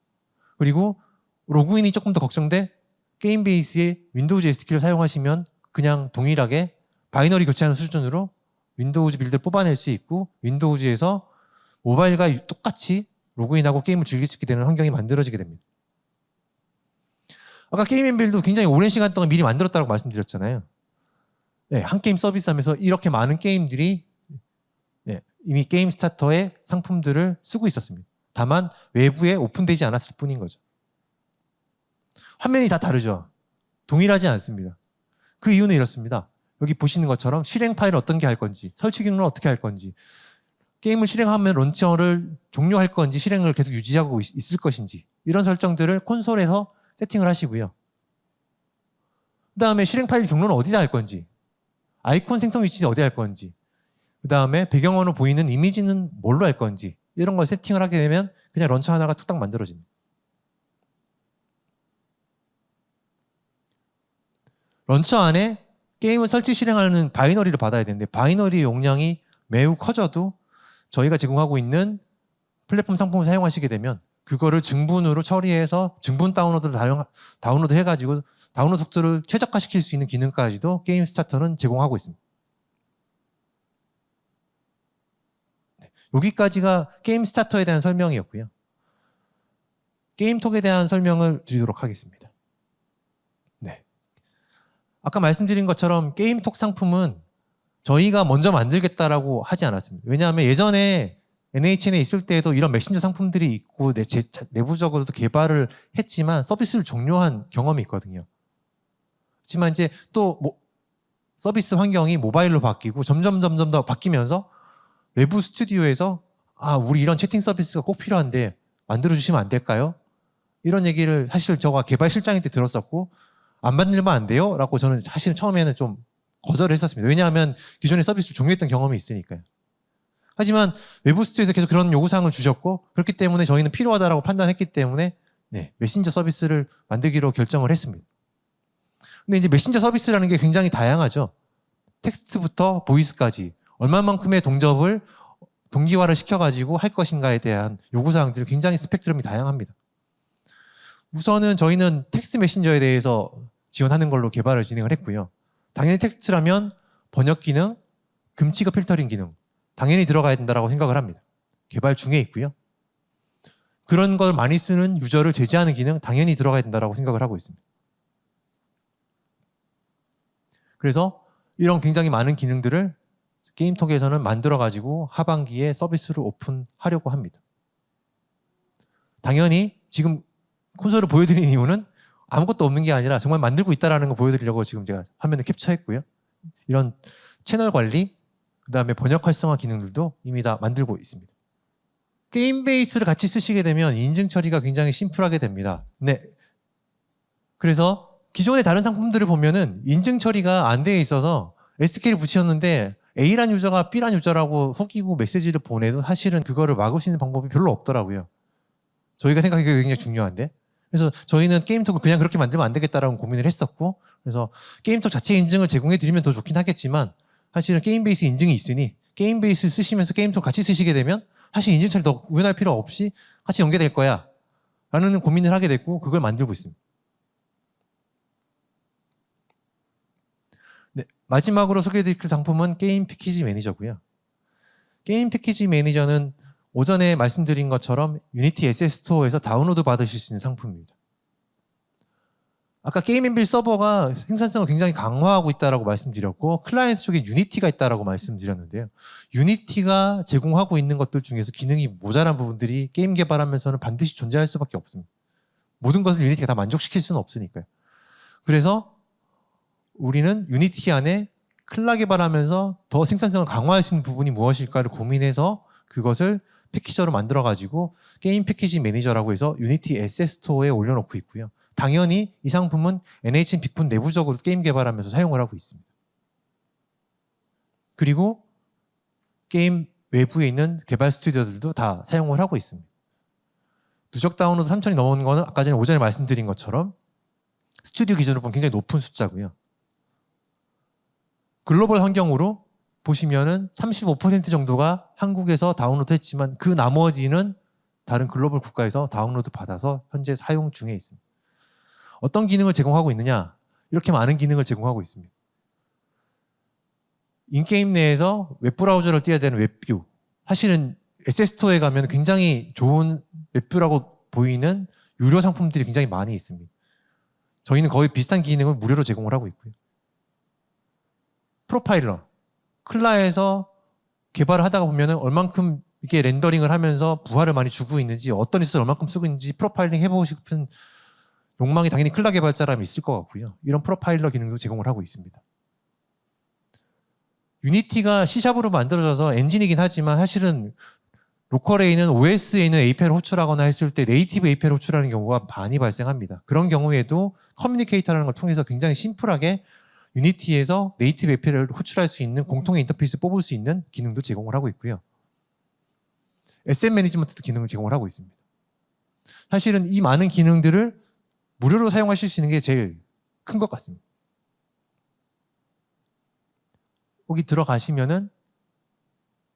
그리고 로그인이 조금 더 걱정돼 게임 베이스의 윈도우즈 SQ를 사용하시면 그냥 동일하게 바이너리 교체하는 수준으로 윈도우즈 빌드를 뽑아낼 수 있고 윈도우즈에서 모바일과 똑같이 로그인하고 게임을 즐길 수 있게 되는 환경이 만들어지게 됩니다. 아까 게임 엠빌도 굉장히 오랜 시간 동안 미리 만들었다고 말씀드렸잖아요. 네, 한 게임 서비스하면서 이렇게 많은 게임들이 이미 게임 스타터의 상품들을 쓰고 있었습니다. 다만 외부에 오픈되지 않았을 뿐인 거죠. 화면이 다 다르죠. 동일하지 않습니다. 그 이유는 이렇습니다. 여기 보시는 것처럼 실행 파일을 어떻게 할 건지, 설치 기능을 어떻게 할 건지, 게임을 실행하면 런처를 종료할 건지, 실행을 계속 유지하고 있을 것인지 이런 설정들을 콘솔에서 세팅을 하시고요. 그 다음에 실행 파일 경로는 어디다 할 건지, 아이콘 생성 위치는 어디 할 건지, 그 다음에 배경으로 보이는 이미지는 뭘로 할 건지 이런 걸 세팅을 하게 되면 그냥 런처 하나가 뚝딱 만들어집니다. 런처 안에 게임을 설치 실행하는 바이너리를 받아야 되는데 바이너리 용량이 매우 커져도 저희가 제공하고 있는 플랫폼 상품을 사용하시게 되면 그거를 증분으로 처리해서 증분 다운로드를 다운로드 해가지고 다운로드 속도를 최적화시킬 수 있는 기능까지도 게임 스타터는 제공하고 있습니다. 여기까지가 게임 스타터에 대한 설명이었고요. 게임톡에 대한 설명을 드리도록 하겠습니다. 네. 아까 말씀드린 것처럼 게임톡 상품은 저희가 먼저 만들겠다라고 하지 않았습니다. 왜냐하면 예전에 NHN에 있을 때에도 이런 메신저 상품들이 있고 내부적으로도 개발을 했지만 서비스를 종료한 경험이 있거든요. 하지만 이제 또 서비스 환경이 모바일로 바뀌고 점점 더 바뀌면서 외부 스튜디오에서 우리 이런 채팅 서비스가 꼭 필요한데 만들어주시면 안 될까요? 이런 얘기를 사실 저가 개발 실장일 때 들었었고 안 만들면 안 돼요? 라고 저는 사실은 처음에는 좀 거절을 했었습니다. 왜냐하면 기존의 서비스를 종료했던 경험이 있으니까요. 하지만 외부 스튜디오에서 계속 그런 요구사항을 주셨고 그렇기 때문에 저희는 필요하다라고 판단했기 때문에 메신저 서비스를 만들기로 결정을 했습니다. 근데 이제 메신저 서비스라는 게 굉장히 다양하죠. 텍스트부터 보이스까지 얼마만큼의 동접을 동기화를 시켜가지고 할 것인가에 대한 요구사항들이 굉장히 스펙트럼이 다양합니다. 우선은 저희는 텍스트 메신저에 대해서 지원하는 걸로 개발을 진행을 했고요. 당연히 텍스트라면 번역 기능, 금치가 필터링 기능 당연히 들어가야 된다고 생각을 합니다. 개발 중에 있고요. 그런 걸 많이 쓰는 유저를 제지하는 기능 당연히 들어가야 된다고 생각을 하고 있습니다. 그래서 이런 굉장히 많은 기능들을 게임톡에서는 만들어가지고 하반기에 서비스를 오픈하려고 합니다. 당연히 지금 콘솔을 보여드린 이유는 아무것도 없는 게 아니라 정말 만들고 있다는 거 보여드리려고 지금 제가 화면을 캡처했고요. 이런 채널 관리, 그 다음에 번역 활성화 기능들도 이미 다 만들고 있습니다. 게임 베이스를 같이 쓰시게 되면 인증 처리가 굉장히 심플하게 됩니다. 네. 그래서 기존의 다른 상품들을 보면은 인증 처리가 안 돼 있어서 SK를 붙이셨는데 A란 유저가 B란 유저라고 속이고 메시지를 보내도 사실은 그거를 막을 수 있는 방법이 별로 없더라고요. 저희가 생각하기에 굉장히 중요한데. 그래서 저희는 게임톡을 그냥 그렇게 만들면 안 되겠다라고 고민을 했었고, 그래서 게임톡 자체 인증을 제공해 드리면 더 좋긴 하겠지만 사실은 게임 베이스 인증이 있으니 게임 베이스 쓰시면서 게임톡 같이 쓰시게 되면 사실 인증 처리 더 우연할 필요 없이 같이 연계될 거야 라는 고민을 하게 됐고 그걸 만들고 있습니다. 네, 마지막으로 소개해드릴 상품은 게임 패키지 매니저고요. 게임 패키지 매니저는 오전에 말씀드린 것처럼 유니티 SS 스토어에서 다운로드 받으실 수 있는 상품입니다. 아까 게임 앤빌 서버가 생산성을 굉장히 강화하고 있다고 말씀드렸고 클라이언트 쪽에 유니티가 있다고 말씀드렸는데요. 유니티가 제공하고 있는 것들 중에서 기능이 모자란 부분들이 게임 개발하면서는 반드시 존재할 수밖에 없습니다. 모든 것을 유니티가 다 만족시킬 수는 없으니까요. 그래서 우리는 유니티 안에 클라 개발하면서 더 생산성을 강화할 수 있는 부분이 무엇일까를 고민해서 그것을 패키저로 만들어가지고 게임 패키지 매니저라고 해서 유니티 SS 스토어에 올려놓고 있고요. 당연히 이 상품은 NHN 빅푼 내부적으로 게임 개발하면서 사용을 하고 있습니다. 그리고 게임 외부에 있는 개발 스튜디오들도 다 사용을 하고 있습니다. 누적 다운로드 3,000이 넘은 거는 아까 전에 오전에 말씀드린 것처럼 스튜디오 기준으로 보면 굉장히 높은 숫자고요. 글로벌 환경으로 보시면은 35% 정도가 한국에서 다운로드 했지만 그 나머지는 다른 글로벌 국가에서 다운로드 받아서 현재 사용 중에 있습니다. 어떤 기능을 제공하고 있느냐? 이렇게 많은 기능을 제공하고 있습니다. 인게임 내에서 웹브라우저를 띄워야 되는 웹뷰. 사실은 SS스토어에 가면 굉장히 좋은 웹뷰라고 보이는 유료 상품들이 굉장히 많이 있습니다. 저희는 거의 비슷한 기능을 무료로 제공을 하고 있고요. 프로파일러. 클라에서 개발을 하다가 보면은 얼만큼 이게 렌더링을 하면서 부하를 많이 주고 있는지 어떤 리소스를 얼만큼 쓰고 있는지 프로파일링 해보고 싶은 욕망이 당연히 클라 개발자라면 있을 것 같고요. 이런 프로파일러 기능도 제공을 하고 있습니다. 유니티가 C샵으로 만들어져서 엔진이긴 하지만 사실은 로컬에 있는 OS에 있는 API를 호출하거나 했을 때 네이티브 API를 호출하는 경우가 많이 발생합니다. 그런 경우에도 커뮤니케이터라는 걸 통해서 굉장히 심플하게 유니티에서 네이티브 API를 호출할 수 있는 공통의 인터페이스 뽑을 수 있는 기능도 제공을 하고 있고요. SM 매니지먼트도 기능을 제공을 하고 있습니다. 사실은 이 많은 기능들을 무료로 사용하실 수 있는 게 제일 큰 것 같습니다. 여기 들어가시면은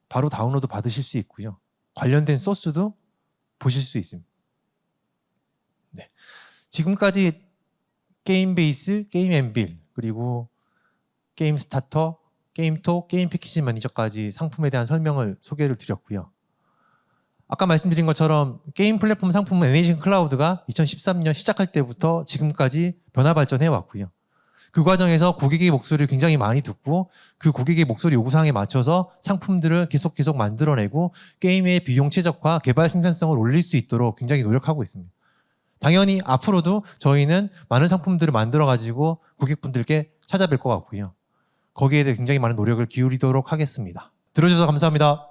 바로 다운로드 받으실 수 있고요. 관련된 소스도 보실 수 있습니다. 네. 지금까지 게임 베이스, 게임 엠빌, 그리고 게임 스타터, 게임톡, 게임 패키지 매니저까지 상품에 대한 설명을 소개를 드렸고요. 아까 말씀드린 것처럼 게임 플랫폼 상품은 애니메이션 클라우드가 2013년 시작할 때부터 지금까지 변화 발전해 왔고요. 그 과정에서 고객의 목소리를 굉장히 많이 듣고 그 고객의 목소리 요구사항에 맞춰서 상품들을 계속 만들어내고 게임의 비용 최적화, 개발 생산성을 올릴 수 있도록 굉장히 노력하고 있습니다. 당연히 앞으로도 저희는 많은 상품들을 만들어가지고 고객분들께 찾아뵐 것 같고요. 거기에 대해 굉장히 많은 노력을 기울이도록 하겠습니다. 들어주셔서 감사합니다.